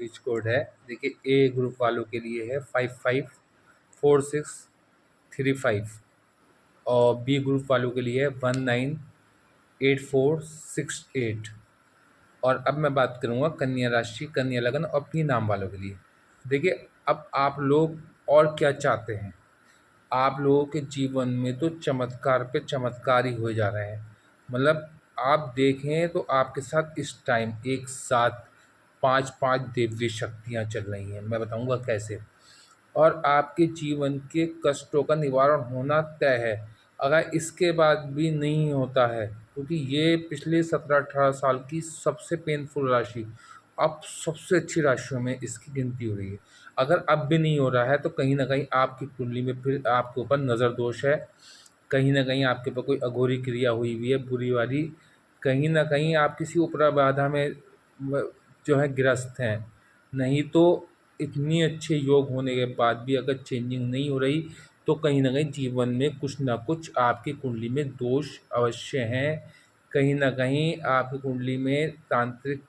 Switch code है। देखिए ए group वालों के लिए है 554635 और बी ग्रुप वालों के लिए है 198468। और अब मैं बात करूँगा कन्या राशि, कन्या लग्न और पी नाम वालों के लिए। देखिए अब आप लोग और क्या चाहते हैं। आप लोगों के जीवन में तो चमत्कार पे चमत्कार ही हो जा रहे हैं। मतलब आप देखें तो आपके साथ इस टाइम एक साथ 5-5 दिव्य शक्तियाँ चल रही हैं। मैं बताऊँगा कैसे। और आपके जीवन के कष्टों का निवारण होना तय है। अगर इसके बाद भी नहीं होता है, क्योंकि ये पिछले 17-18 साल की सबसे पेनफुल राशि, अब सबसे अच्छी राशियों में इसकी गिनती हो रही है। अगर अब भी नहीं हो रहा है तो कहीं न कहीं आपकी कुंडली में फिर आपके ऊपर नज़र दोष है, कहीं न कहीं आपके ऊपर कोई अघोरी क्रिया हुई हुई है बुरी वाली, कहीं न कहीं आप किसी उपरा बाधा में जो है ग्रस्त हैं। नहीं तो इतनी अच्छे योग होने के बाद भी अगर चेंजिंग नहीं हो रही तो कहीं न कहीं जीवन में कुछ न कुछ आपकी कुंडली में दोष अवश्य हैं। कहीं न कहीं आपकी कुंडली में तांत्रिक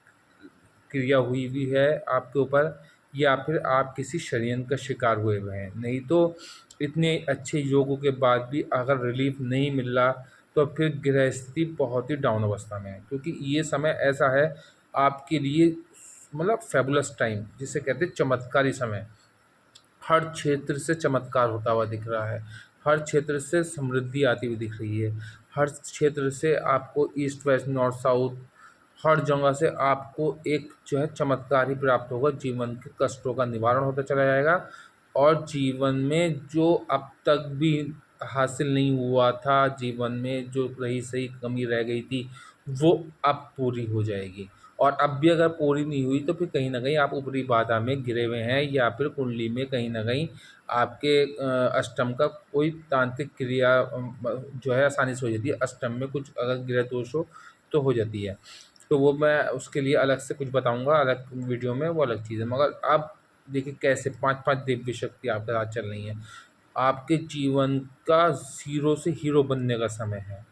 क्रिया हुई भी है आपके ऊपर, या फिर आप किसी षड्यंत्र का शिकार हुए हुए हैं। नहीं तो इतने अच्छे योगों के बाद भी अगर रिलीफ नहीं मिल रहा तो फिर गृह स्थिति बहुत ही डाउन अवस्था में है, क्योंकि ये समय ऐसा है आपके लिए, मतलब फैबुलस टाइम जिसे कहते हैं चमत्कारी समय। हर क्षेत्र से चमत्कार होता हुआ दिख रहा है, हर क्षेत्र से समृद्धि आती हुई दिख रही है, हर क्षेत्र से आपको ईस्ट वेस्ट नॉर्थ साउथ हर जगह से आपको एक जो है चमत्कार ही प्राप्त होगा। जीवन के कष्टों का निवारण होता चला जाएगा और जीवन में जो अब तक भी हासिल नहीं हुआ था, जीवन में जो रही सही कमी रह गई थी, वो अब पूरी हो जाएगी। और अब भी अगर पूरी नहीं हुई तो फिर कहीं न कहीं आप ऊपरी बाधा में घिरे हुए हैं, या फिर कुंडली में कहीं न कहीं आपके अष्टम का कोई तांत्रिक क्रिया जो है आसानी से हो जाती है। अष्टम में कुछ अगर ग्रह दोष हो तो हो जाती है। तो वो मैं उसके लिए अलग से कुछ बताऊँगा अलग वीडियो में, वो अलग चीज़ है। मगर आप देखिए कैसे 5-5 दिव्य शक्ति आपके साथ चल रही हैं। आपके जीवन का ज़ीरो से हीरो बनने का समय है।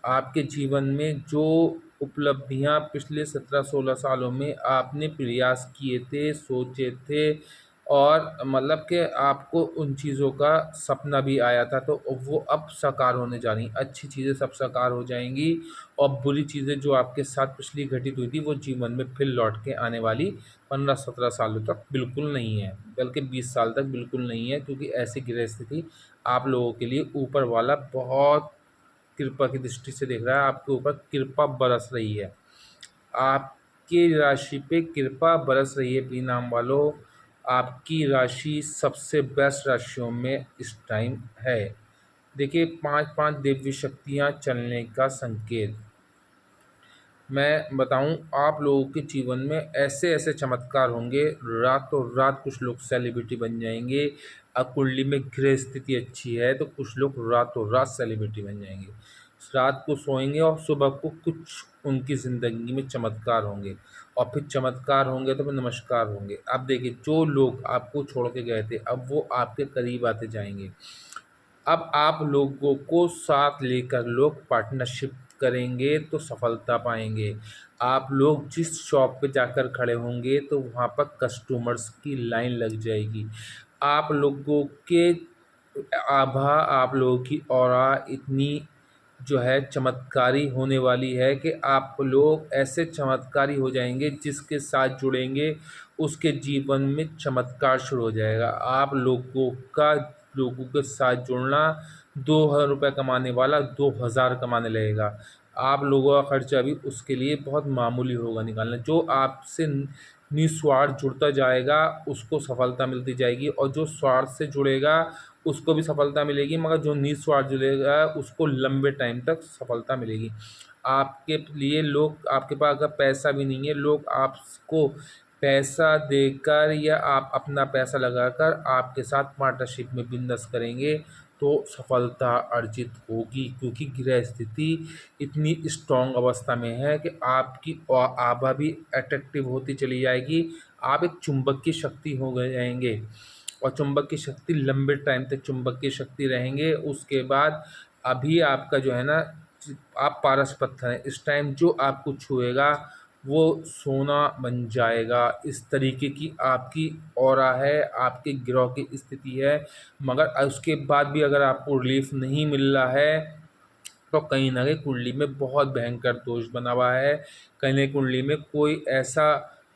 आपके जीवन में जो उपलब्धियाँ पिछले 17-16 सालों में आपने प्रयास किए थे, सोचे थे और मतलब कि आपको उन चीज़ों का सपना भी आया था, तो वो अब साकार होने जा रही हैं। अच्छी चीज़ें सब साकार हो जाएँगी और बुरी चीज़ें जो आपके साथ पिछली घटित हुई थी, वो जीवन में फिर लौट के आने वाली 15-17 सालों तक बिल्कुल नहीं है, बल्कि 20 साल तक बिल्कुल नहीं है, क्योंकि ऐसी गृह स्थिति आप लोगों के लिए ऊपर वाला बहुत कृपा की दृष्टि से देख रहा है, आपके ऊपर कृपा बरस रही है। आपकी राशि पे कृपा बरस रही है बी नाम वालों। आपकी राशि सबसे बेस्ट राशियों में इस टाइम है। देखिए 5-5 दिव्य शक्तियाँ चलने का संकेत। मैं बताऊं आप लोगों के जीवन में ऐसे ऐसे चमत्कार होंगे, रातों रात कुछ लोग सेलिब्रिटी बन जाएंगे। अब कुंडली में गृह स्थिति अच्छी है तो कुछ लोग रातों रात सेलिब्रिटी बन जाएंगे। रात को सोएंगे और सुबह को कुछ उनकी ज़िंदगी में चमत्कार होंगे, और फिर चमत्कार होंगे तो फिर नमस्कार होंगे। अब देखिए जो लोग आपको छोड़ के गए थे अब वो आपके करीब आते जाएंगे। अब आप लोगों को साथ लेकर लोग पार्टनरशिप करेंगे तो सफलता पाएँगे। आप लोग जिस शॉप पे जाकर खड़े होंगे तो वहाँ पर कस्टमर्स की लाइन लग जाएगी। आप लोगों के आभा, आप लोगों की ऑरा इतनी जो है चमत्कारी होने वाली है कि आप लोग ऐसे चमत्कारी हो जाएँगे, जिसके साथ जुड़ेंगे उसके जीवन में चमत्कार शुरू हो जाएगा। आप लोगों के साथ जुड़ना, 2000 रुपये कमाने वाला 2000 कमाने लगेगा। आप लोगों का खर्चा भी उसके लिए बहुत मामूली होगा निकालना। जो आपसे निस्वार्थ जुड़ता जाएगा उसको सफलता मिलती जाएगी, और जो स्वार्थ से जुड़ेगा उसको भी सफलता मिलेगी, मगर जो निस्वार्थ जुड़ेगा उसको लंबे टाइम तक सफलता मिलेगी। आपके लिए लोग, आपके पास अगर पैसा भी नहीं है, लोग आपको पैसा देकर या आप अपना पैसा लगाकर आपके साथ पार्टनरशिप में बिज़नेस करेंगे तो सफलता अर्जित होगी, क्योंकि गृह स्थिति इतनी स्ट्रॉन्ग अवस्था में है कि आपकी आभा भी अट्रैक्टिव होती चली जाएगी। आप एक चुंबक की शक्ति हो गए जाएंगे, और चुंबक की शक्ति लंबे टाइम तक चुंबक की शक्ति रहेंगे। उसके बाद अभी आपका जो है ना, आप पारस पत्थर हैं। इस टाइम जो आपको छुएगा वो सोना बन जाएगा। इस तरीके की आपकी ऑरा है, आपके ग्रह की स्थिति है। मगर उसके बाद भी अगर आपको रिलीफ नहीं मिल रहा है तो कहीं न कहीं कुंडली में बहुत भयंकर दोष बना हुआ है। कहीं न कहीं कुंडली में कोई ऐसा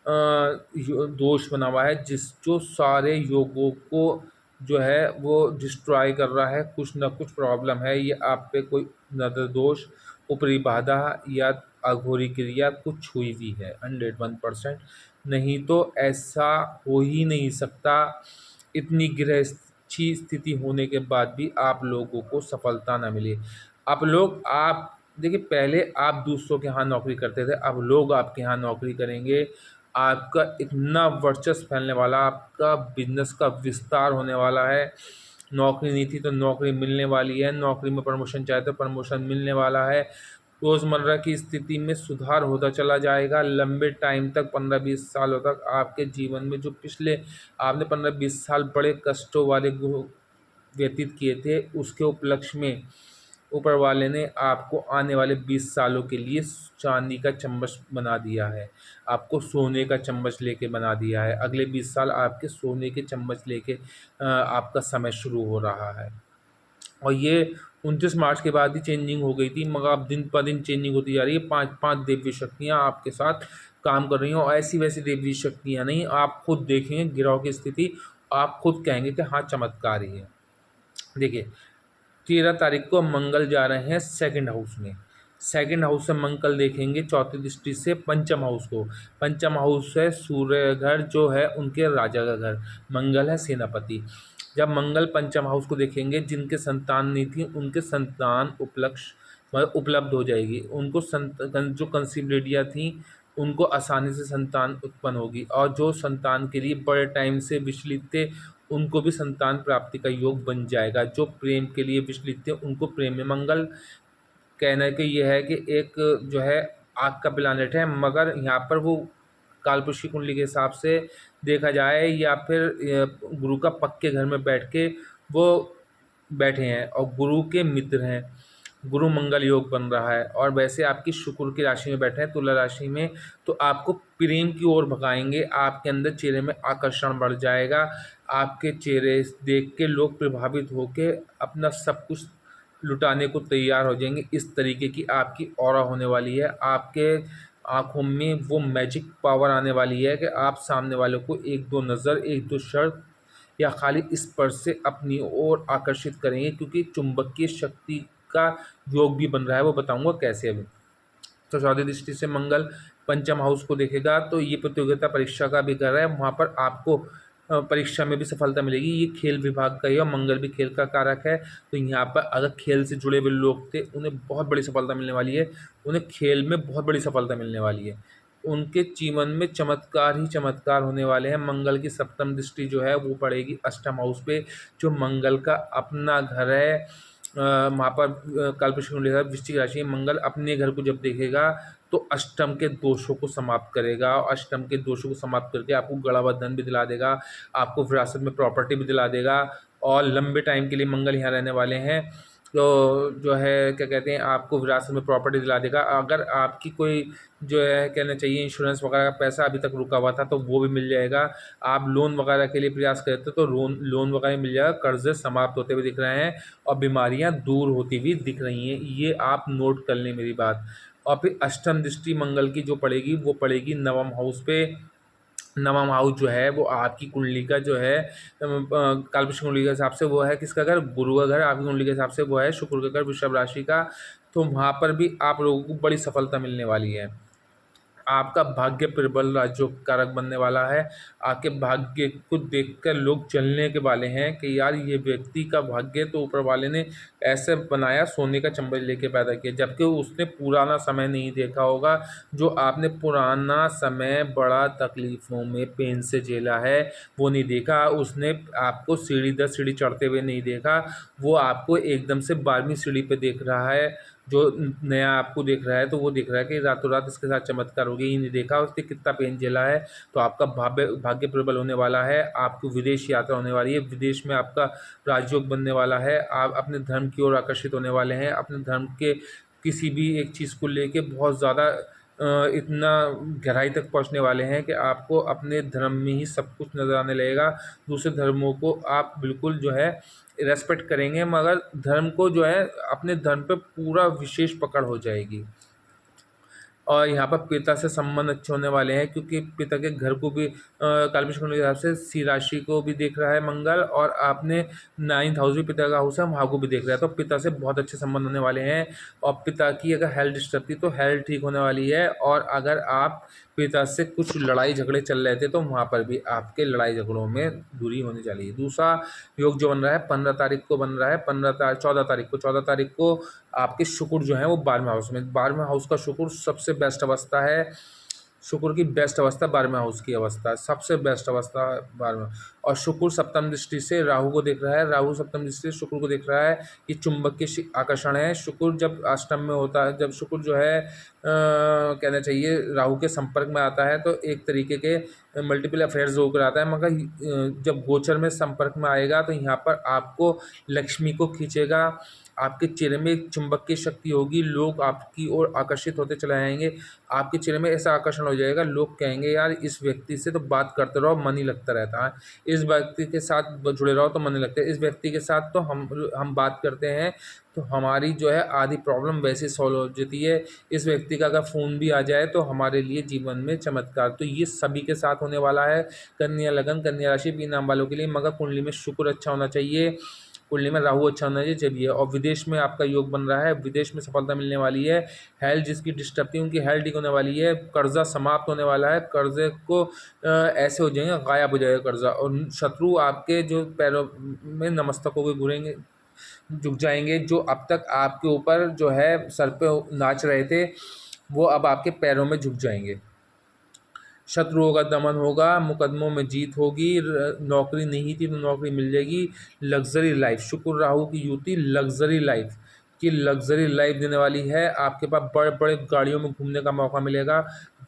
दोष बना हुआ है जो सारे योगों को जो है वो डिस्ट्रॉय कर रहा है। कुछ न कुछ प्रॉब्लम है, ये आप पे कोई नज़र दोष, ऊपरी बाधा या अघोरी क्रिया कुछ हुई हुई है 101%। नहीं तो ऐसा हो ही नहीं सकता। इतनी गृहस्थी स्थिति होने के बाद भी आप लोगों को सफलता ना मिले। आप देखिए, पहले आप दूसरों के यहाँ नौकरी करते थे, अब लोग आपके यहाँ नौकरी करेंगे। आपका इतना वर्चस्व फैलने वाला, आपका बिज़नेस का विस्तार होने वाला है। नौकरी नहीं थी तो नौकरी मिलने वाली है, नौकरी में प्रमोशन चाहे तो प्रमोशन मिलने वाला है। रोज़मर्रा की स्थिति में सुधार होता चला जाएगा। लंबे टाइम तक 15-20 सालों तक आपके जीवन में जो पिछले आपने 15-20 साल बड़े कष्टों वाले व्यतीत किए थे, उसके उपलक्ष्य में ऊपर वाले ने आपको आने वाले 20 सालों के लिए चांदी का चम्मच बना दिया है, आपको सोने का चम्मच लेके बना दिया है। अगले 20 साल आपके सोने के चम्मच लेके आपका समय शुरू हो रहा है। और ये 29 मार्च के बाद ही चेंजिंग हो गई थी, मगर अब दिन ब दिन चेंजिंग होती जा रही है। 5-5 दिव्य शक्तियाँ आपके साथ काम कर रही हैं, और ऐसी-वैसी दिव्य शक्तियाँ नहीं, आप खुद देखेंगे ग्रहों की स्थिति, आप खुद कहेंगे कि हाँ, चमत्कार ही है। देखिए, 13 तारीख को मंगल जा रहे हैं सेकंड हाउस में। सेकंड हाउस से मंगल देखेंगे चौथी दृष्टि से पंचम हाउस को। पंचम हाउस है सूर्य घर, जो है उनके राजा का घर। मंगल है सेनापति। जब मंगल पंचम हाउस को देखेंगे, जिनके संतान नहीं थी उनके संतान उपलब्ध हो जाएगी। उनको जो कंसीव लेडियाँ थी उनको आसानी से संतान उत्पन्न होगी, और जो संतान के लिए बड़े टाइम से विचलित थे उनको भी संतान प्राप्ति का योग बन जाएगा। जो प्रेम के लिए विचलित थे उनको प्रेम में मंगल, कहने का ये है कि एक जो है आग का प्लानेट है, मगर यहाँ पर वो कालपुरुष कुंडली के हिसाब से देखा जाए, या फिर गुरु का पक्के घर में बैठ के वो बैठे हैं और गुरु के मित्र हैं। गुरु मंगल योग बन रहा है, और वैसे आपकी शुक्र की राशि में बैठे हैं तुला राशि में, तो आपको प्रेम की ओर भगाएंगे। आपके अंदर चेहरे में आकर्षण बढ़ जाएगा। आपके चेहरे देख के लोग प्रभावित होकर अपना सब कुछ लुटाने को तैयार हो जाएंगे। इस तरीके की आपकी ऑरा होने वाली है। आपके आँखों में वो मैजिक पावर आने वाली है कि आप सामने वालों को एक दो नज़र, एक दो शर्त या खाली स्पर्श से अपनी ओर आकर्षित करेंगे, क्योंकि चुंबकीय शक्ति का योग भी बन रहा है, वो बताऊंगा कैसे अभी। तो चौथी दृष्टि से मंगल पंचम हाउस को देखेगा, तो ये प्रतियोगिता परीक्षा का भी कर रहा है। वहाँ पर आपको परीक्षा में भी सफलता मिलेगी। ये खेल विभाग का ही है, और मंगल भी खेल का कारक है। तो यहाँ पर अगर खेल से जुड़े हुए लोग थे, उन्हें बहुत बड़ी सफलता मिलने वाली है। उन्हें खेल में बहुत बड़ी सफलता मिलने वाली है। उनके जीवन में चमत्कार ही चमत्कार होने वाले हैं। मंगल की सप्तम दृष्टि जो है वो पड़ेगी अष्टम हाउस पे, जो मंगल का अपना घर है। वहाँ पर कालपुरुष कुंडली का वृश्चिक राशि में मंगल अपने घर को जब देखेगा तो अष्टम के दोषों को समाप्त करेगा, और अष्टम के दोषों को समाप्त करके आपको गड़ा हुआ धन भी दिला देगा, आपको विरासत में प्रॉपर्टी भी दिला देगा, और लंबे टाइम के लिए मंगल यहाँ रहने वाले हैं। तो जो है क्या कहते हैं, आपको विरासत में प्रॉपर्टी दिला देगा। अगर आपकी कोई जो है कहना चाहिए इंश्योरेंस वगैरह का पैसा अभी तक रुका हुआ था तो वो भी मिल जाएगा। आप लोन वगैरह के लिए प्रयास करते तो लोन वगैरह मिल जाएगा। कर्ज़े समाप्त होते हुए दिख रहे हैं, और बीमारियां दूर होती हुई दिख रही हैं। ये आप नोट कर लें मेरी बात। और फिर अष्टम दृष्टि मंगल की जो पड़ेगी वो पड़ेगी नवम हाउस पे। नवम हाउस जो है वो आपकी कुंडली का जो है कालपुरुष कुंडली के हिसाब से वो है किसका घर, गुरु का घर। आपकी कुंडली के हिसाब से वो है शुक्र का घर, वृषभ राशि का। तो वहाँ पर भी आप लोगों को बड़ी सफलता मिलने वाली है। आपका भाग्य प्रबल राज्यों कारक बनने वाला है। आपके भाग्य को देखकर लोग चलने के वाले हैं कि यार ये व्यक्ति का भाग्य तो ऊपर वाले ने ऐसे बनाया, सोने का चम्बल लेके पैदा किया, जबकि उसने पुराना समय नहीं देखा होगा। जो आपने पुराना समय बड़ा तकलीफ़ों में पेन से झेला है वो नहीं देखा। उसने आपको सीढ़ी दर सीढ़ी चढ़ते हुए नहीं देखा, वो आपको एकदम से 12वीं सीढ़ी पे देख रहा है। जो नया आपको देख रहा है तो वो देख रहा है कि रातों रात इसके साथ चमत्कार हो गया, ये नहीं देखा उसने कितना पेन झेला है। तो आपका भाग्य प्रबल होने वाला है। आपको विदेश यात्रा होने वाली है, विदेश में आपका राजयोग बनने वाला है। आप अपने धर्म की ओर आकर्षित होने वाले हैं। अपने धर्म के किसी भी एक चीज़ को लेके बहुत ज़्यादा इतना गहराई तक पहुंचने वाले हैं कि आपको अपने धर्म में ही सब कुछ नज़र आने लगेगा। दूसरे धर्मों को आप बिल्कुल जो है रेस्पेक्ट करेंगे, मगर धर्म को जो है अपने धर्म पे पूरा विशेष पकड़ हो जाएगी। और यहाँ पर पिता से संबंध अच्छे होने वाले हैं, क्योंकि पिता के घर को भी काल्पनिक कुंडली के हिसाब से सी राशि को भी देख रहा है मंगल, और आपने 9th हाउस भी पिता का हाउस है, वहाँ को भी देख रहा है, तो पिता से बहुत अच्छे संबंध होने वाले हैं। और पिता की अगर हेल्थ डिस्टर्ब थी तो हेल्थ ठीक होने वाली है। और अगर आप पिता से कुछ लड़ाई झगड़े चल रहे थे तो वहाँ पर भी आपके लड़ाई झगड़ों में दूरी होने वाली है। दूसरा योग जो बन रहा है 15 तारीख को बन रहा है, 14 तारीख को आपके शुक्र जो है वो 12वें हाउस में, 12वें हाउस का शुक्र सबसे बेस्ट अवस्था है। शुक्र की बेस्ट अवस्था 12वें हाउस की अवस्था है, सबसे बेस्ट अवस्था 12वें। और शुक्र सप्तम दृष्टि से राहु को देख रहा है, राहु सप्तम दृष्टि से शुक्र को देख रहा है। ये चुंबकीय आकर्षण है। शुक्र जब अष्टम में होता है, जब शुक्र जो है कहना चाहिए राहु के संपर्क में आता है, तो एक तरीके के मल्टीपल अफेयर्स होकर आता है। मगर जब गोचर में संपर्क में आएगा तो यहाँ पर आपको लक्ष्मी को खींचेगा, आपके चेहरे में एक चुंबकीय शक्ति होगी, लोग आपकी ओर आकर्षित होते चले जाएंगे। आपके चेहरे में ऐसा आकर्षण हो जाएगा, लोग कहेंगे यार इस व्यक्ति से तो बात करते रहो, मन ही लगता रहता है, इस व्यक्ति के साथ जुड़े रहो तो मन ही लगता है, इस व्यक्ति के साथ तो हम बात करते हैं तो हमारी जो है आधी प्रॉब्लम वैसे सॉल्व हो जाती है। इस व्यक्ति का अगर फ़ोन भी आ जाए तो हमारे लिए जीवन में चमत्कार। तो ये सभी के साथ होने वाला है। कन्या लगन, कन्या राशि, बी नाम वालों के लिए। मगर कुंडली में शुक्र अच्छा होना चाहिए, कुंडली में राहु अच्छा होना चाहिए। और विदेश में आपका योग बन रहा है, विदेश में सफलता मिलने वाली है। हेल्थ जिसकी डिस्टर्ब थी उनकी हेल्थ ठीक होने वाली है। कर्जा समाप्त होने वाला है, कर्जे को ऐसे हो जाएंगे, गायब हो जाएगा कर्जा। और शत्रु आपके जो पैरों में नमस्तक होकर घूरेंगे, झुक जाएंगे। जो अब तक आपके ऊपर जो है सर पे नाच रहे थे, वो अब आपके पैरों में झुक जाएंगे। शत्रुओं का दमन होगा, मुकदमों में जीत होगी। नौकरी नहीं थी तो नौकरी मिल जाएगी। लग्जरी लाइफ, शुक्र राहु की युति लग्जरी लाइफ की लग्जरी लाइफ देने वाली है। आपके पास बड़े बड़े गाड़ियों में घूमने का मौका मिलेगा,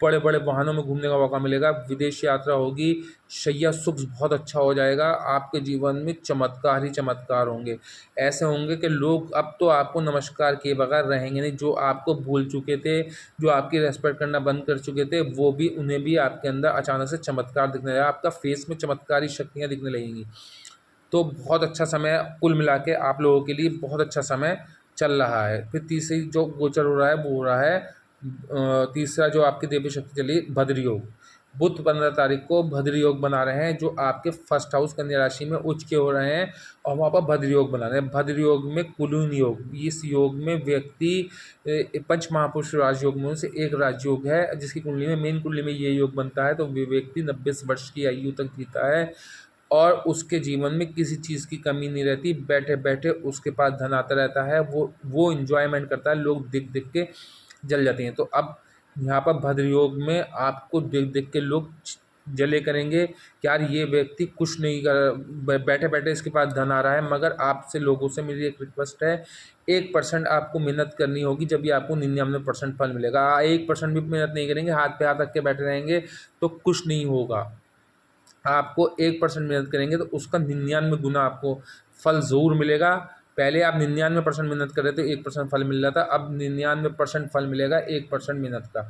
बड़े बड़े वाहनों में घूमने का मौका मिलेगा, विदेश यात्रा होगी, शैया सुख बहुत अच्छा हो जाएगा। आपके जीवन में चमत्कार ही चमत्कार होंगे। ऐसे होंगे कि लोग अब तो आपको नमस्कार किए बगैर रहेंगे नहीं। जो आपको भूल चुके थे, जो आपकी रेस्पेक्ट करना बंद कर चुके थे, वो भी उन्हें भी आपके अंदर अचानक से चमत्कार दिखने लगेगा, आपका फेस में चमत्कारी शक्तियाँ दिखने लगेंगी। तो बहुत अच्छा समय, कुल मिला के आप लोगों के लिए बहुत अच्छा समय चल रहा है। फिर तीसरी जो गोचर हो रहा है वो हो रहा है तीसरा जो आपकी देवी शक्ति चली भद्र योग। बुध 15 तारीख को भद्र योग बना रहे हैं, जो आपके फर्स्ट हाउस कन्या राशि में उच्च के हो रहे हैं, और वहाँ पर भद्र योग बना रहे हैं। भद्र योग में कुलीन योग, इस योग में व्यक्ति पंच महापुरुष राजयोग में से एक राजयोग है, जिसकी कुंडली में मेन कुंडली में ये योग बनता है, तो वे व्यक्ति 90 वर्ष की आयु तक जीता है और उसके जीवन में किसी चीज़ की कमी नहीं रहती। बैठे बैठे उसके पास धन आता रहता है, वो इन्जॉयमेंट करता है, लोग दिख दिख के जल जाते हैं। तो अब यहाँ पर भद्र योग में आपको देख देख के लोग जले करेंगे कि यार ये व्यक्ति कुछ नहीं कर, बैठे बैठे इसके पास धन आ रहा है। मगर आपसे लोगों से मेरी एक रिक्वेस्ट है, 1% आपको मेहनत करनी होगी, जब भी आपको 99% फल मिलेगा। 1% भी मेहनत नहीं करेंगे, हाथ पे हाथ रख के बैठे रहेंगे तो कुछ नहीं होगा। आपको 1% मेहनत करेंगे तो उसका 99 गुना आपको फल ज़रूर मिलेगा। पहले आप 99% मेहनत कर रहे थे, 1% फल मिल रहा था, अब 99% फल मिलेगा 1% मेहनत का।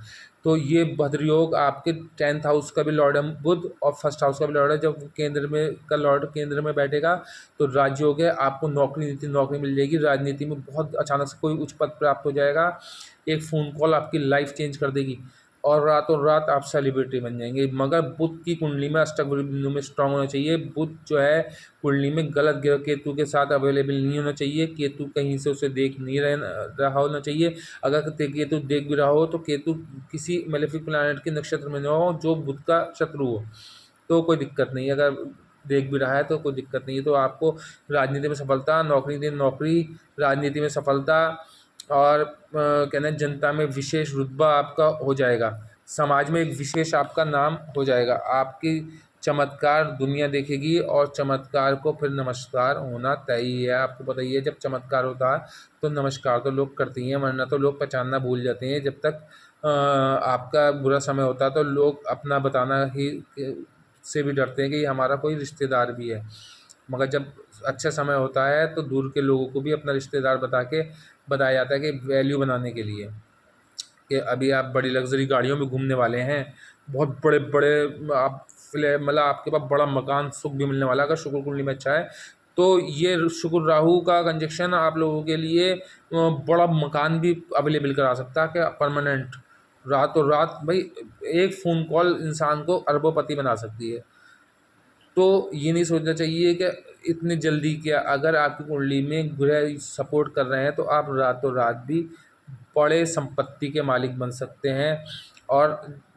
तो ये भद्र योग आपके 10th हाउस का भी लॉर्ड है बुध, और फर्स्ट हाउस का भी लॉर्ड है। जब केंद्र में का लॉर्ड केंद्र में बैठेगा तो राजयोग है, आपको नौकरी मिल जाएगी। राजनीति में बहुत अचानक से कोई उच्च पद प्राप्त हो जाएगा। एक फ़ोन कॉल आपकी लाइफ चेंज कर देगी और रातों रात आप सेलिब्रिटी बन जाएंगे। मगर बुध की कुंडली में अष्टक बिंदु में स्ट्रांग होना चाहिए। बुध जो है कुंडली में गलत ग्रह केतु के साथ अवेलेबल नहीं होना चाहिए। केतु कहीं से उसे देख नहीं रहा होना चाहिए। अगर केतु देख भी रहा हो तो केतु किसी मेलेफिक प्लैनेट के नक्षत्र में न हो जो बुध का शत्रु हो, तो कोई दिक्कत नहीं। अगर देख भी रहा है तो कोई दिक्कत नहीं है। तो आपको राजनीति में सफलता, नौकरी, राजनीति में सफलता, और कहना है जनता में विशेष रुतबा आपका हो जाएगा। समाज में एक विशेष आपका नाम हो जाएगा। आपकी चमत्कार दुनिया देखेगी और चमत्कार को फिर नमस्कार होना तय ही है। आपको पता ही है, जब चमत्कार होता है तो नमस्कार तो लोग करते ही हैं, वरना तो लोग पहचानना भूल जाते हैं। जब तक आपका बुरा समय होता है तो लोग अपना बताना ही से भी डरते हैं कि हमारा कोई रिश्तेदार भी है। मगर जब अच्छा समय होता है तो दूर के लोगों को भी अपना रिश्तेदार बताया जाता है कि वैल्यू बनाने के लिए। कि अभी आप बड़ी लग्जरी गाड़ियों में घूमने वाले हैं, बहुत बड़े बड़े आप मतलब आपके पास बड़ा मकान सुख भी मिलने वाला है अगर शुक्र कुंडली में अच्छा है। तो ये शुक्र राहु का कंजक्शन आप लोगों के लिए बड़ा मकान भी अवेलेबल करा सकता है कि परमानेंट, रातों रात भाई एक फ़ोन कॉल इंसान को अरबोपति बना सकती है। तो ये नहीं सोचना चाहिए कि इतनी जल्दी क्या, अगर आपकी कुंडली में ग्रह सपोर्ट कर रहे हैं तो आप रातों रात भी बड़े संपत्ति के मालिक बन सकते हैं। और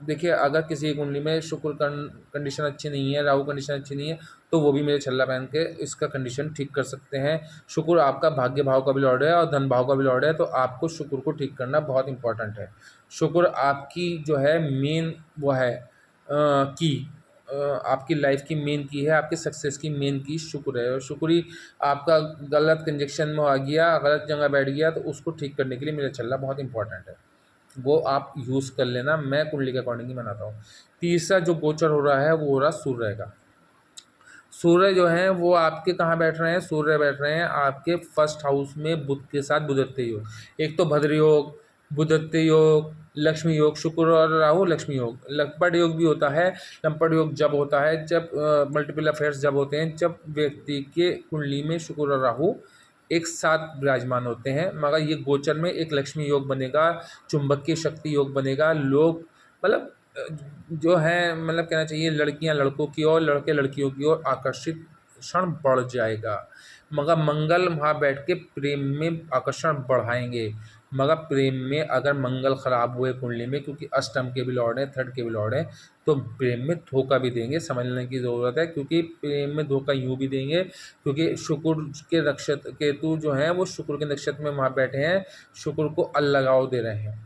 देखिए अगर किसी की कुंडली में शुक्र कंडीशन अच्छी नहीं है, राहु कंडीशन अच्छी नहीं है, तो वो भी मेरे छल्ला पहन के इसका कंडीशन ठीक कर सकते हैं। शुक्र आपका भाग्य भाव का भी लॉर्ड है और धन भाव का भी लॉर्ड है, तो आपको शुक्र को ठीक करना बहुत इंपॉर्टेंट है। शुक्र आपकी जो है मेन वो है की आपकी लाइफ की मेन की है, आपके सक्सेस की मेन की शुक्र है। और शुक्र ही आपका गलत कंजक्शन में आ गया, गलत जगह बैठ गया, तो उसको ठीक करने के लिए मेरा छल्ला बहुत इंपॉर्टेंट है, वो आप यूज़ कर लेना। मैं कुंडली के अकॉर्डिंग ही बनाता हूँ। तीसरा जो गोचर हो रहा है वो हो रहा सूर्य का। सूर्य जो है वो आपके कहाँ बैठ रहे हैं, सूर्य बैठ रहे हैं आपके फर्स्ट हाउस में बुध के साथ बुधत्व योग। एक तो भद्र योग, बुधत्व योग, लक्ष्मी योग, शुक्र और राहु लक्ष्मी योग। लंपट योग भी होता है। लंपट योग जब होता है जब मल्टीपल अफेयर्स जब होते हैं, जब व्यक्ति के कुंडली में शुक्र और राहु एक साथ विराजमान होते हैं। मगर ये गोचर में एक लक्ष्मी योग बनेगा, चुंबकीय शक्ति योग बनेगा। लोग मतलब जो है मतलब कहना चाहिए लड़कियां लड़कों की ओर, लड़के लड़कियों की ओर आकर्षित क्षण बढ़ जाएगा। मगर मंगल वहाँ बैठ के प्रेम में आकर्षण बढ़ाएंगे। मगर प्रेम में अगर मंगल खराब हुए कुंडली में, क्योंकि अष्टम के भी लॉर्ड हैं, थर्ड के भी लॉर्ड हैं, तो प्रेम में धोखा भी देंगे, समझने की ज़रूरत है। क्योंकि प्रेम में धोखा यूँ भी देंगे क्योंकि शुक्र के नक्षत्र केतु जो हैं वो शुक्र के नक्षत्र में वहाँ बैठे हैं, शुक्र को अलगाव दे रहे हैं।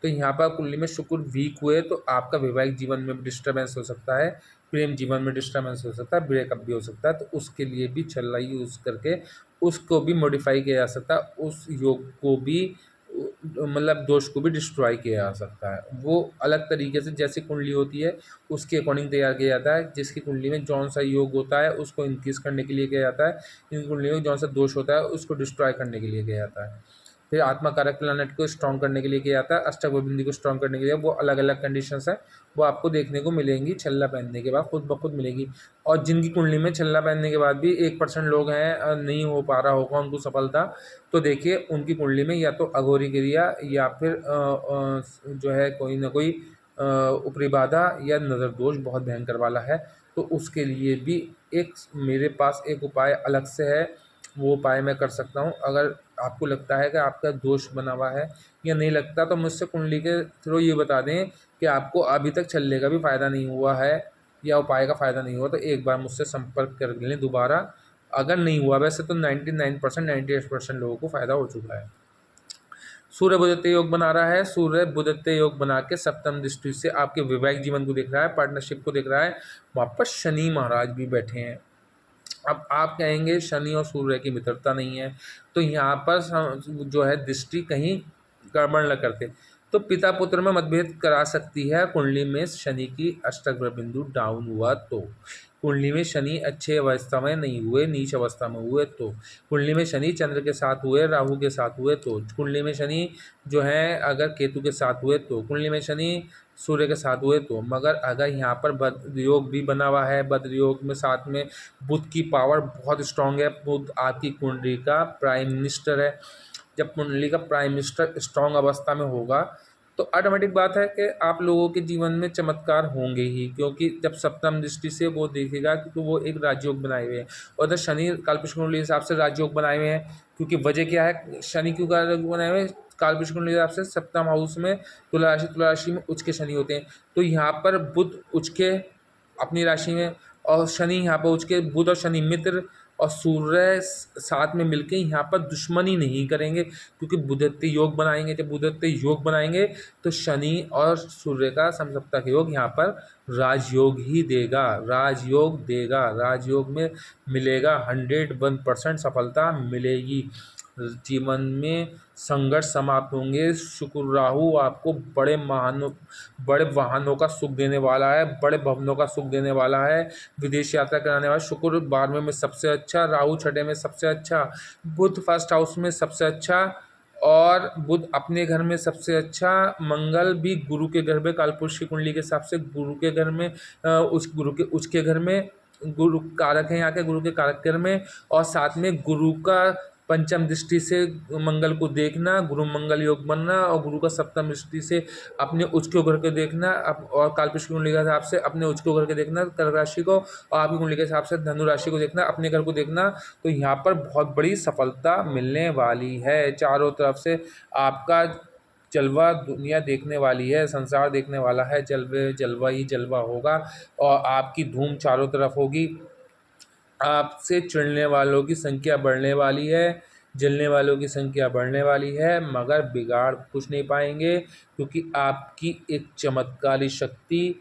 तो यहाँ पर कुंडली में शुक्र वीक हुए तो आपका वैवाहिक जीवन में भी डिस्टर्बेंस हो सकता है, प्रेम जीवन में डिस्टर्बेंस हो सकता है, ब्रेकअप भी हो सकता है। तो उसके लिए भी छल्ला यूज़ करके उसको भी मॉडिफाई किया जा सकता है, उस योग को भी मतलब दोष को भी डिस्ट्रॉय किया जा सकता है। वो अलग तरीके से जैसी कुंडली होती है उसके अकॉर्डिंग तैयार किया जाता है। जिसकी कुंडली में जौन सा योग होता है उसको इंक्रीज करने के लिए किया जाता है, इन कुंडली में जौन सा दोष होता है उसको डिस्ट्रॉय करने के लिए किया जाता है। फिर आत्मा कारक प्लैनेट को स्ट्रॉन्ग करने के लिए किया जाता है, अष्टक बिंदी को स्ट्रॉन्ग करने के लिए। वो अलग अलग कंडीशंस हैं, वो आपको देखने को मिलेंगी छल्ला पहनने के बाद, खुद ब खुद मिलेगी। और जिनकी कुंडली में छल्ला पहनने के बाद भी 1% लोग हैं नहीं हो पा रहा होगा उनको सफलता, तो देखिए उनकी कुंडली में या तो अघोरी क्रिया या फिर जो है कोई ना कोई ऊपरी बाधा या नज़र दोष बहुत भयंकर वाला है। तो उसके लिए भी एक मेरे पास एक उपाय अलग से है, वो उपाय मैं कर सकता हूँ। अगर आपको लगता है कि आपका दोष बना हुआ है या नहीं लगता, तो मुझसे कुंडली के थ्रू ये बता दें कि आपको अभी तक छल्ले का भी फ़ायदा नहीं हुआ है या उपाय का फ़ायदा नहीं हुआ, तो एक बार मुझसे संपर्क कर लें दोबारा। अगर नहीं हुआ, वैसे तो 99% 98% लोगों को फ़ायदा हो चुका है। सूर्य बुधत्व योग बना रहा है, सूर्य बुधत्व योग बना के सप्तम दृष्टि से आपके वैवाहिक जीवन को देख रहा है, पार्टनरशिप को देख रहा है। वहाँ पर शनि महाराज भी बैठे हैं। अब आप कहेंगे शनि और सूर्य की मित्रता नहीं है, तो यहाँ पर जो है दृष्टि कहीं गड़बड़ न करते, तो पिता पुत्र में मतभेद करा सकती है। कुंडली में शनि की अष्टक बिंदु डाउन हुआ तो, कुंडली में शनि अच्छे अवस्था में नहीं हुए, नीच अवस्था में हुए तो, कुंडली में शनि चंद्र के साथ हुए, राहु के साथ हुए तो, कुंडली में शनि जो है अगर केतु के साथ हुए तो, कुंडली में शनि सूर्य के साथ हुए तो। मगर अगर यहाँ पर बद्र योग भी बना हुआ है, बद्र योग में साथ में बुध की पावर बहुत स्ट्रांग है, बुध आपकी कुंडली का प्राइम मिनिस्टर है। जब कुंडली का प्राइम मिनिस्टर स्ट्रांग अवस्था में होगा तो ऑटोमेटिक बात है कि आप लोगों के जीवन में चमत्कार होंगे ही, क्योंकि जब सप्तम दृष्टि से वो देखेगा, क्योंकि वो एक राजयोग बनाए हुए हैं। और जब शनि कालपुरुष कुंडली के हिसाब से राजयोग बनाए हुए हैं, क्योंकि वजह क्या है, शनि क्यों राजयोग बनाए हुए हैं, कालपुरुष कुंडली के हिसाब से सप्तम हाउस में तुला राशि में उच्च के शनि होते हैं। तो यहाँ पर बुध उच्च के अपनी राशि में, और शनि यहाँ पर उच्च के, बुध और शनि मित्र और सूर्य साथ में मिलके यहाँ पर दुश्मनी नहीं करेंगे, क्योंकि बुधत्व योग बनाएंगे। जब बुधत्व योग बनाएंगे तो शनि और सूर्य का समसप्तक का योग यहाँ पर राजयोग ही देगा, राजयोग देगा, राजयोग में मिलेगा, 101% सफलता मिलेगी। जीवन में संघर्ष समाप्त होंगे। शुक्र राहु आपको बड़े वाहनों का सुख देने वाला है, बड़े भवनों का सुख देने वाला है, विदेश यात्रा कराने वाला। शुक्र 12वें में सबसे अच्छा, राहु 6ठे में सबसे अच्छा, बुध फर्स्ट हाउस में सबसे अच्छा, और बुध अपने घर में सबसे अच्छा, मंगल भी गुरु के घर में कालपुरुष की कुंडली के हिसाब से गुरु के घर में, उस गुरु के उसके घर में गुरु कारक है यहाँ के, गुरु के कारक घर में। और साथ में गुरु का पंचम दृष्टि से मंगल को देखना, गुरु मंगल योग बनना, और गुरु का सप्तम दृष्टि से अपने उच्च को घर के देखना, और कालपुरुष की कुंडली के हिसाब से अपने उच्च को घर के देखना कर्क राशि को, और आपकी कुंडली के हिसाब से धनु राशि को देखना, अपने घर को देखना। तो यहाँ पर बहुत बड़ी सफलता मिलने वाली है। चारों तरफ से आपका जलवा दुनिया देखने वाली है, संसार देखने वाला है, जलवा ही जलवा होगा, और आपकी धूम चारों तरफ होगी। आपसे चिढ़ने वालों की संख्या बढ़ने वाली है, जलने वालों की संख्या बढ़ने वाली है, मगर बिगाड़ कुछ नहीं पाएंगे, क्योंकि आपकी एक चमत्कारी शक्ति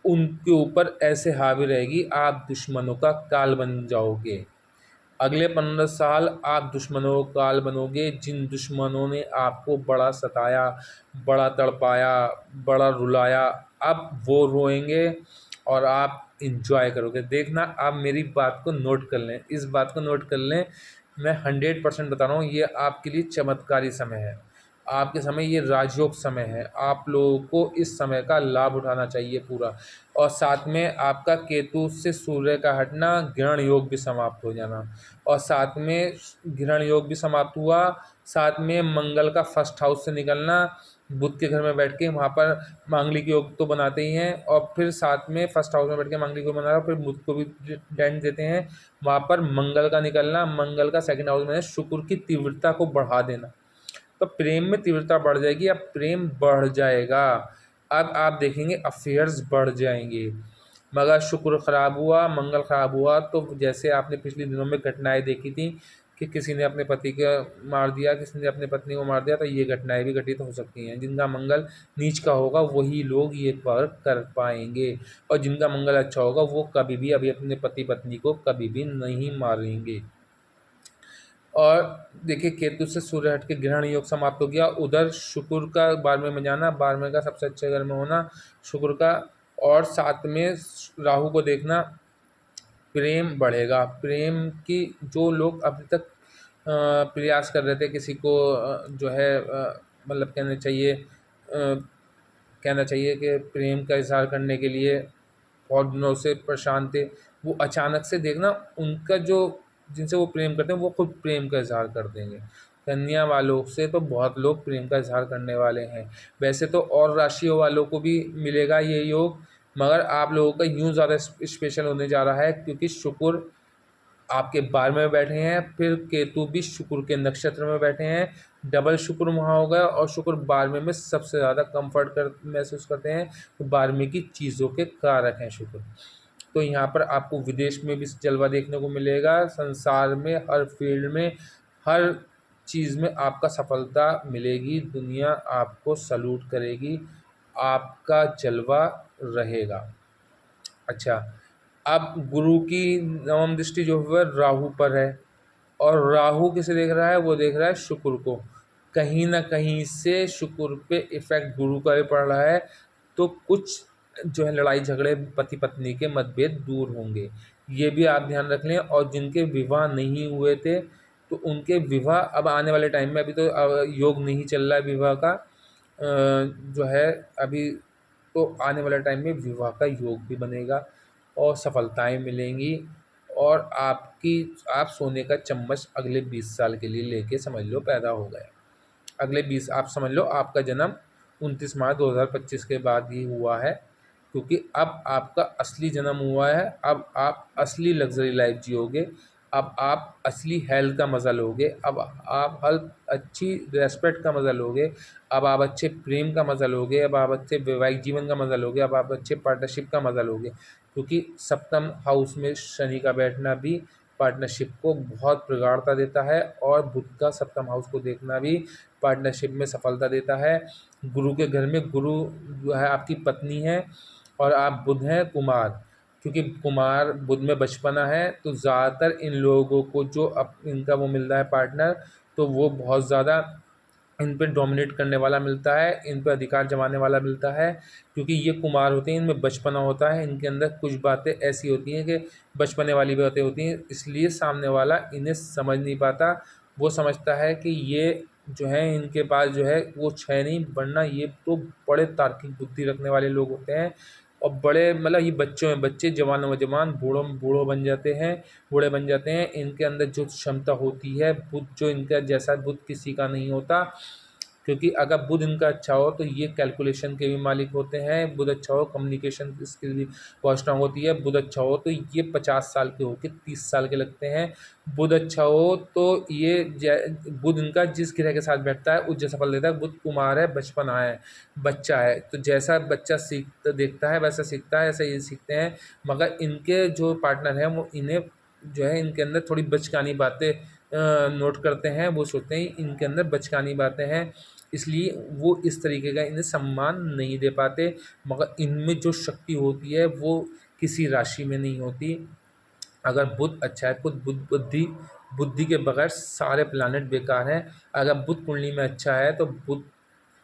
उनके ऊपर ऐसे हावी रहेगी, आप दुश्मनों का काल बन जाओगे। अगले 15 साल आप दुश्मनों का काल बनोगे। जिन दुश्मनों ने आपको बड़ा सताया, बड़ा तड़पाया, बड़ा रुलाया, अब वो रोएंगे और आप इंजॉय करोगे। देखना, आप मेरी बात को नोट कर लें, इस बात को नोट कर लें। मैं 100% बता रहा हूँ, ये आपके लिए चमत्कारी समय है, आपके समय ये राजयोग समय है। आप लोगों को इस समय का लाभ उठाना चाहिए पूरा। और साथ में आपका केतु से सूर्य का हटना, ग्रहण योग भी समाप्त हो जाना, और साथ में ग्रहण योग भी समाप्त हुआ, साथ में मंगल का फर्स्ट हाउस से निकलना, बुध के घर में बैठ के वहाँ पर मांगलिक योग तो बनाते ही हैं, और फिर साथ में फर्स्ट हाउस में बैठ के मांगलिक योग बना, फिर बुध को भी डेंट देते हैं। वहाँ पर मंगल का निकलना, मंगल का सेकंड हाउस में शुक्र की तीव्रता को बढ़ा देना, तो प्रेम में तीव्रता बढ़ जाएगी, अब प्रेम बढ़ जाएगा। अब आप देखेंगे अफेयर्स बढ़ जाएंगे। मगर शुक्र खराब हुआ, मंगल खराब हुआ, तो जैसे आपने पिछले दिनों में घटनाएं देखी थी कि किसी ने अपने पति को मार दिया, किसी ने अपने पत्नी को मार दिया, तो ये घटनाएं भी घटित हो सकती हैं। जिनका मंगल नीच का होगा वही लोग ये पर कर पाएंगे, और जिनका मंगल अच्छा होगा वो कभी भी अभी अपने पति पत्नी को कभी भी नहीं मारेंगे। और देखिए, केतु से सूर्य हट के ग्रहण योग समाप्त हो गया। उधर शुक्र का 12वें में जाना, 12वें का सबसे अच्छे घर में होना शुक्र का, और साथ में राहु को देखना, प्रेम बढ़ेगा। प्रेम की जो लोग अभी तक प्रयास कर रहे थे किसी को जो है मतलब कहना चाहिए कि प्रेम का इजहार करने के लिए बहुत दिनों से परेशान थे, वो अचानक से देखना उनका जो जिनसे वो प्रेम करते हैं वो खुद प्रेम का इजहार कर देंगे। कन्या वालों से तो बहुत लोग प्रेम का इजहार करने वाले हैं। वैसे तो और राशियों वालों को भी मिलेगा ये योग, मगर आप लोगों का यूँ ज़्यादा स्पेशल होने जा रहा है, क्योंकि शुक्र आपके 12वें में बैठे हैं, फिर केतु भी शुक्र के नक्षत्र में बैठे हैं, डबल शुक्र वहाँ हो गया, और शुक्र 12वें में सबसे ज़्यादा कंफर्ट महसूस करते हैं, तो 12वें की चीज़ों के कारक हैं शुक्र। तो यहाँ पर आपको विदेश में भी जलवा देखने को मिलेगा, संसार में हर फील्ड में, हर चीज़ में आपका सफलता मिलेगी, दुनिया आपको सल्यूट करेगी, आपका जलवा रहेगा। अच्छा, अब गुरु की नवम दृष्टि जो है राहु पर है, और राहु किसे देख रहा है, वो देख रहा है शुक्र को। कहीं ना कहीं से शुक्र पे इफेक्ट गुरु का भी पड़ रहा है, तो कुछ जो है लड़ाई झगड़े पति पत्नी के मतभेद दूर होंगे, ये भी आप ध्यान रख लें। और जिनके विवाह नहीं हुए थे तो उनके विवाह अब आने वाले टाइम में, अभी तो योग नहीं चल रहा है विवाह का जो है अभी, तो आने वाले टाइम में विवाह का योग भी बनेगा और सफलताएं मिलेंगी, और आप सोने का चम्मच अगले 20 साल के लिए लेके समझ लो पैदा हो गए। अगले 20 आप समझ लो आपका जन्म 29 मार्च 2025 के बाद ही हुआ है, क्योंकि अब आपका असली जन्म हुआ है। अब आप असली लग्जरी लाइफ जियोगे, अब आप असली हेल्थ का मज़ा लोगे, अब आप हर अच्छी रेस्पेक्ट का मज़ा लोगे, अब आप अच्छे प्रेम का मज़ा लोगे, अब आप अच्छे वैवाहिक जीवन का मज़ा लोगे, अब आप अच्छे पार्टनरशिप का मज़ा लोगे, क्योंकि सप्तम हाउस में शनि का बैठना भी पार्टनरशिप को बहुत प्रगाढ़ता देता है, और बुध का सप्तम हाउस को देखना भी पार्टनरशिप में सफलता देता है। गुरु के घर में गुरु जो है आपकी पत्नी है, और आप बुध हैं कुमार, क्योंकि कुमार बुध में बचपना है, तो ज़्यादातर इन लोगों को जो अब इनका वो मिल रहा है पार्टनर, तो वो बहुत ज़्यादा इन पे डोमिनेट करने वाला मिलता है, इन पे अधिकार जमाने वाला मिलता है, क्योंकि ये कुमार होते हैं, इनमें बचपना होता है, इनके अंदर कुछ बातें ऐसी होती हैं कि बचपने वाली बातें होती हैं, इसलिए सामने वाला इन्हें समझ नहीं पाता। वो समझता है कि ये जो है इनके पास जो है वो क्षय नहीं, वरना ये तो बड़े तार्किक बुद्धि रखने वाले लोग होते हैं। और बड़े मतलब ये बच्चों में बच्चे, जवान नौजवान, बूढ़ों बन जाते हैं, बूढ़े बन जाते हैं। इनके अंदर जो क्षमता होती है, बुद्ध जो इनका जैसा बुद्ध किसी का नहीं होता। क्योंकि अगर बुध इनका अच्छा हो तो ये कैलकुलेशन के भी मालिक होते हैं। बुध अच्छा हो, कम्युनिकेशन स्किल भी बहुत स्ट्रांग होती है। बुध अच्छा हो तो ये 50 साल के होकर 30 साल के लगते हैं। बुध अच्छा हो तो ये बुध इनका जिस ग्रह के साथ बैठता है उस जैसा फल देता है। बुध कुमार है, बचपना है, बच्चा है, तो जैसा बच्चा सीखता देखता है वैसा सीखता है, ऐसा ये सीखते हैं। मगर इनके जो पार्टनर हैं वो इन्हें जो है इनके अंदर थोड़ी बचकानी बातें नोट करते हैं। वो सोचते हैं इनके अंदर बचकानी बातें हैं, इसलिए वो इस तरीके का इन्हें सम्मान नहीं दे पाते। मगर इनमें जो शक्ति होती है वो किसी राशि में नहीं होती। अगर बुध अच्छा है, बुद्धि के बगैर सारे प्लानट बेकार हैं। अगर बुध कुंडली में अच्छा है तो बुध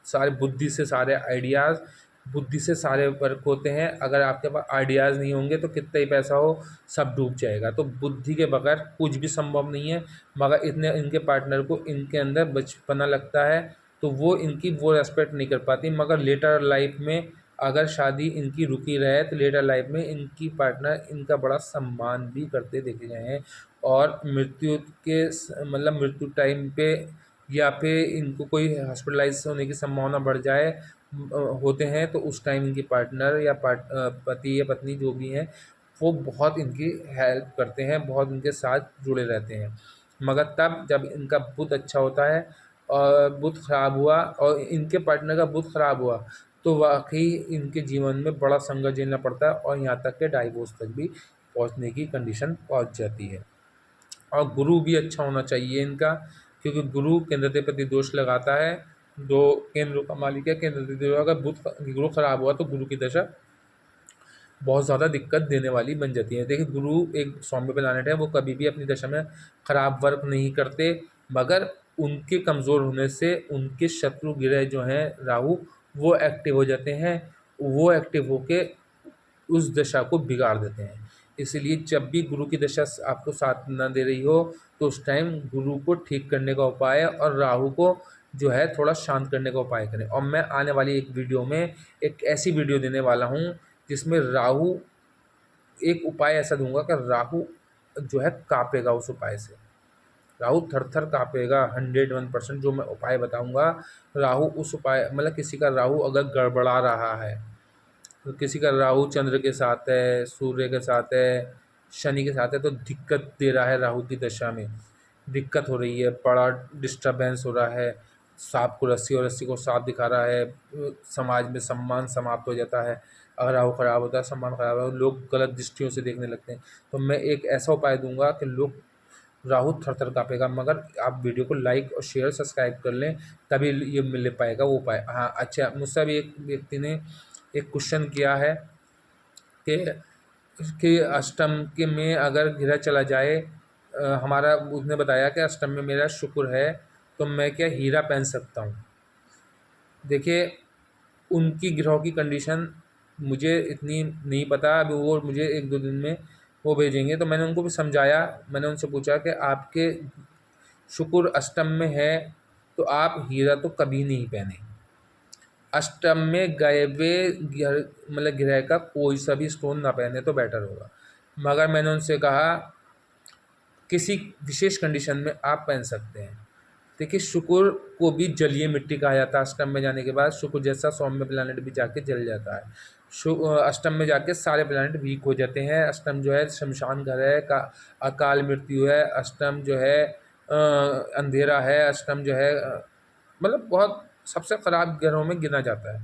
सारे बुद्धि से सारे आइडियाज़, बुद्धि से सारे वर्क होते हैं। अगर आपके पास आइडियाज़ नहीं होंगे तो कितना ही पैसा हो सब डूब जाएगा। तो बुद्धि के बगैर कुछ भी संभव नहीं है। मगर इतने इनके पार्टनर को इनके अंदर बचपना लगता है तो वो इनकी वो रेस्पेक्ट नहीं कर पाती। मगर लेटर लाइफ में अगर शादी इनकी रुकी रहे तो लेटर लाइफ में इनकी पार्टनर इनका बड़ा सम्मान भी करते देखे गए हैं। और मृत्यु के मतलब मृत्यु टाइम पे या फिर इनको कोई हॉस्पिटलाइज होने की संभावना बढ़ जाए होते हैं तो उस टाइम इनकी पार्टनर या पति या पत्नी जो भी हैं वो बहुत इनकी हेल्प करते हैं, बहुत इनके साथ जुड़े रहते हैं। मगर तब जब इनका बुध अच्छा होता है और बुध खराब हुआ और इनके पार्टनर का बुध खराब हुआ तो वाकई इनके जीवन में बड़ा संघर्ष झेलना पड़ता है और यहाँ तक के डाइवोर्स तक भी पहुँचने की कंडीशन पहुँच जाती है। और गुरु भी अच्छा होना चाहिए इनका, क्योंकि गुरु केंद्राधिपति दोष लगाता है। दो केंद्रों का मालिक है केंद्राधिपति। अगर बुध गुरु खराब हुआ तो गुरु की दशा बहुत ज़्यादा दिक्कत देने वाली बन जाती है। देखिए गुरु एक सौम्य प्लैनेट है, वो कभी भी अपनी दशा में खराब वर्क नहीं करते। मगर उनके कमज़ोर होने से उनके शत्रु ग्रह जो हैं राहु वो एक्टिव हो जाते हैं। वो एक्टिव होके उस दशा को बिगाड़ देते हैं। इसलिए जब भी गुरु की दशा आपको साथ ना दे रही हो तो उस टाइम गुरु को ठीक करने का उपाय और राहु को जो है थोड़ा शांत करने का उपाय करें। और मैं आने वाली एक वीडियो में एक ऐसी वीडियो देने वाला हूँ जिसमें राहु एक उपाय ऐसा दूंगा कि राहु जो है कांपेगा उस उपाय से। राहु थर-थर काँपेगा 101% जो मैं उपाय बताऊँगा। राहु उस उपाय मतलब किसी का राहु अगर गड़बड़ा रहा है, तो किसी का राहु चंद्र के साथ है, सूर्य के साथ है, शनि के साथ है तो दिक्कत दे रहा है। राहु की दशा में दिक्कत हो रही है, बड़ा डिस्टर्बेंस हो रहा है, साँप को रस्सी और रस्सी को साँप दिखा रहा है, समाज में सम्मान समाप्त हो जाता है। अगर राहु खराब होता है, सम्मान खराब होता है, लोग गलत दृष्टियों से देखने लगते हैं। तो मैं एक ऐसा उपाय दूँगा कि लोग राहु थर-थर काँपेगा। मगर आप वीडियो को लाइक और शेयर सब्सक्राइब कर लें तभी ये मिल पाएगा वो उपाय। हाँ, अच्छा मुझसे भी एक व्यक्ति ने एक क्वेश्चन किया है कि अष्टम के में अगर ग्रह चला जाए, हमारा उसने बताया कि अष्टम में मेरा शुक्र है तो मैं क्या हीरा पहन सकता हूँ। देखिए उनकी ग्रहों की कंडीशन मुझे इतनी नहीं पता। अभी वो मुझे 1-2 दिन में वो भेजेंगे तो मैंने उनको भी समझाया। मैंने उनसे पूछा कि आपके शुक्र अष्टम में है तो आप हीरा तो कभी नहीं पहने। अष्टम में गए हुए मतलब ग्रह का कोई सा भी स्टोन ना पहने तो बेटर होगा। मगर मैंने उनसे कहा किसी विशेष कंडीशन में आप पहन सकते हैं। देखिए शुक्र को भी जलीय मिट्टी कहा जाता है। अष्टम में जाने के बाद शुक्र जैसा सौम्य प्लैनेट भी जाके जल जाता है। अष्टम में जाके सारे प्लैनेट वीक हो जाते हैं। अष्टम जो है शमशान घर है, का अकाल मृत्यु है। अष्टम जो है अंधेरा है। अष्टम जो है मतलब बहुत सबसे ख़राब ग्रहों में गिना जाता है।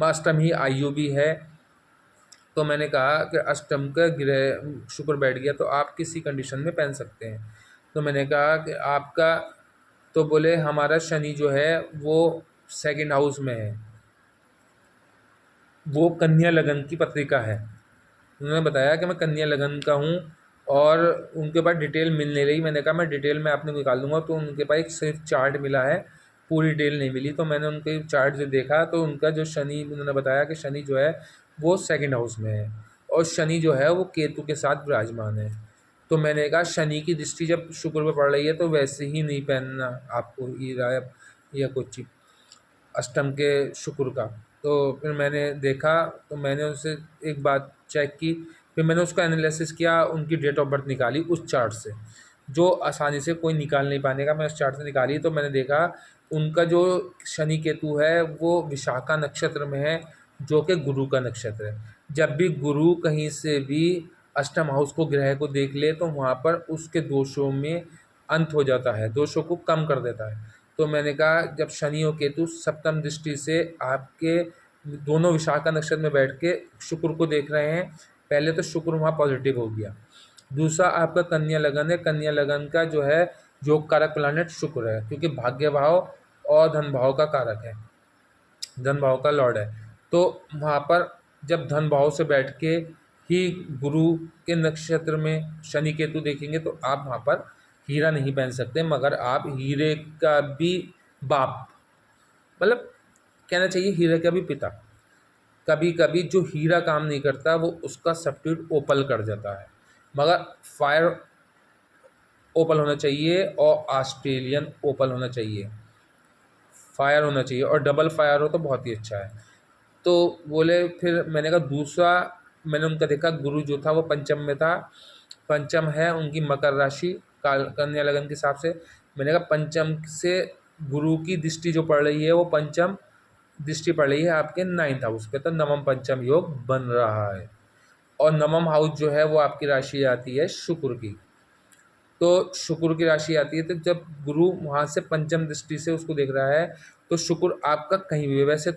अष्टम ही आयु भी है। तो मैंने कहा कि अष्टम का ग्रह शुक्र बैठ गया तो आप किसी कंडीशन में पहन सकते हैं। तो मैंने कहा कि आपका, तो बोले हमारा शनि जो है वो सेकंड हाउस में है, वो कन्या लगन की पत्रिका है। उन्होंने बताया कि मैं कन्या लगन का हूँ और उनके पास डिटेल मिल नहीं रही। मैंने कहा मैं डिटेल में आपने निकाल दूंगा। तो उनके पास एक सिर्फ चार्ट मिला है, पूरी डिटेल नहीं मिली। तो मैंने उनके चार्ट जो देखा तो उनका जो शनि, उन्होंने बताया कि शनि जो है वो सेकंड हाउस में है और शनि जो है वो केतु के साथ विराजमान है। तो मैंने कहा शनि की दृष्टि जब शुक्र पर पड़ रही है तो वैसे ही नहीं पहनना आपको हीरा या कुछ अष्टम के शुक्र का। तो फिर मैंने देखा, तो मैंने उनसे एक बात चेक की, फिर मैंने उसका एनालिसिस किया, उनकी डेट ऑफ बर्थ निकाली उस चार्ट से, जो आसानी से कोई निकाल नहीं पाने का। मैं उस चार्ट से निकाली तो मैंने देखा उनका जो शनि केतु है वो विशाखा नक्षत्र में है, जो कि गुरु का नक्षत्र है। जब भी गुरु कहीं से भी अष्टम हाउस को, ग्रह को देख ले तो वहाँ पर उसके दोषों में अंत हो जाता है, दोषों को कम कर देता है। तो मैंने कहा जब शनि और केतु सप्तम दृष्टि से आपके दोनों विशाखा नक्षत्र में बैठ के शुक्र को देख रहे हैं, पहले तो शुक्र वहाँ पॉजिटिव हो गया। दूसरा आपका कन्या लगन है, कन्या लगन का जो है योग कारक प्लानेट शुक्र है, क्योंकि भाग्य भाव और धन भाव का कारक है, धन भाव का लॉर्ड है। तो वहाँ पर जब धन भाव से बैठ के ही गुरु के नक्षत्र में शनि केतु देखेंगे तो आप वहाँ पर हीरा नहीं पहन सकते, मगर आप हीरे का भी बाप, मतलब कहना चाहिए हीरे का भी पिता। कभी कभी जो हीरा काम नहीं करता वो उसका सब्स्टिट्यूट ओपल कर जाता है, मगर फायर ओपल होना चाहिए और ऑस्ट्रेलियन ओपल होना चाहिए, फायर होना चाहिए, और डबल फायर हो तो बहुत ही अच्छा है। तो बोले, फिर मैंने कहा दूसरा, मैंने उनका देखा गुरु जो था वो पंचम में था, पंचम है उनकी मकर राशि कन्या लगन के हिसाब से। मैंने कहा पंचम से गुरु की दृष्टि जो पड़ रही है वो पंचम दृष्टि पड़ रही है आपके 9th हाउस पे, तो नवम पंचम योग बन रहा है। और नवम हाउस जो है वो आपकी राशि आती है शुक्र की, तो शुक्र की राशि आती है। तो जब गुरु वहाँ से पंचम दृष्टि से उसको देख रहा है तो शुक्र आपका कहीं भी, वैसे